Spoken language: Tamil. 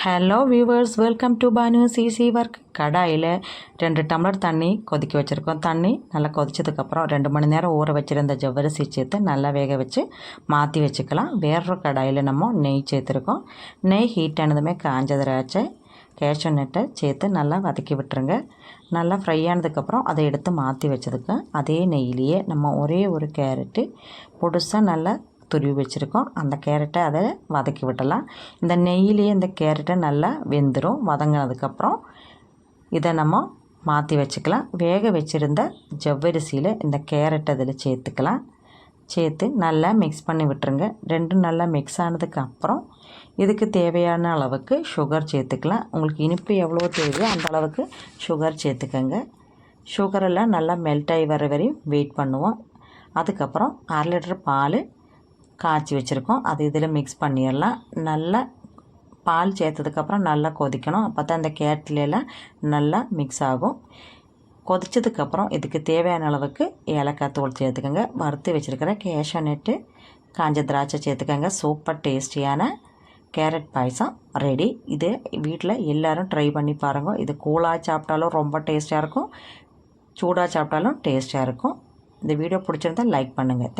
Hello viewers, welcome to Banu's easy work. கடாயில் 2 டம்ளர் தண்ணி கொதிக்க வச்சுருக்கோம். தண்ணி நல்லா கொதிச்சதுக்கப்புறம் 2 மணி நேரம் ஊற வச்சுருந்த ஜவ்வரிசி சேர்த்து நல்லா வேக வச்சு மாற்றி வச்சுக்கலாம். வேறொரு கடாயில் நம்ம நெய் சேர்த்துருக்கோம். நெய் ஹீட் ஆனதுமே காஞ்ச திராட்சை, கேஷ்யூ நட்டை சேர்த்து நல்லா வதக்கி விட்டுருங்க. நல்லா ஃப்ரை ஆனதுக்கப்புறம் அதை எடுத்து மாற்றி வச்சதுக்கு அதே நெய்யிலேயே நம்ம ஒரே ஒரு கேரட்டு பொடுசாக நல்லா துருவி வச்சுருக்கோம். அந்த கேரட்டை அதை வதக்கி விடலாம். இந்த நெய்யிலேயே இந்த கேரட்டை நல்லா வெந்துடும். வதங்கினதுக்கப்புறம் இதை நம்ம மாற்றி வச்சுக்கலாம். வேக வச்சுருந்த ஜவ்வரிசியில் இந்த கேரட்டை அதில் சேர்த்துக்கலாம். சேர்த்து நல்லா மிக்ஸ் பண்ணி விட்டுருங்க. ரெண்டும் நல்லா மிக்ஸ் ஆனதுக்கப்புறம் இதுக்கு தேவையான அளவுக்கு சுகர் சேர்த்துக்கலாம். உங்களுக்கு இனிப்பு எவ்வளோ தேவையோ அந்த அளவுக்கு சுகர் சேர்த்துக்கோங்க. சுகரெல்லாம் நல்லா மெல்ட் ஆகி வர வரையும் வெயிட் பண்ணுவோம். அதுக்கப்புறம் 1/2 லிட்டர் பால் காய்ச்சி வச்சுருக்கோம். அது இதில் மிக்ஸ் பண்ணிடலாம். நல்லா பால் சேர்த்ததுக்கப்புறம் நல்லா கொதிக்கணும். அப்போ தான் அந்த கேரட்லாம் நல்லா மிக்ஸ் ஆகும். கொதிச்சதுக்கப்புறம் இதுக்கு தேவையான அளவுக்கு ஏலக்காய் தூள் சேர்த்துக்கோங்க. வறுத்து வச்சுருக்கிற கேஷ்யூ நட்டு, காஞ்ச திராட்சை சேர்த்துக்கோங்க. சூப்பர் டேஸ்டியான கேரட் பாயசம் ரெடி. இது வீட்டில் எல்லோரும் ட்ரை பண்ணி பாருங்கள். இது கூலாக சாப்பிட்டாலும் ரொம்ப டேஸ்ட்டாக இருக்கும், சூடாக சாப்பிட்டாலும் டேஸ்ட்டாக இருக்கும். இந்த வீடியோ பிடிச்சிருந்தால் லைக் பண்ணுங்கள்.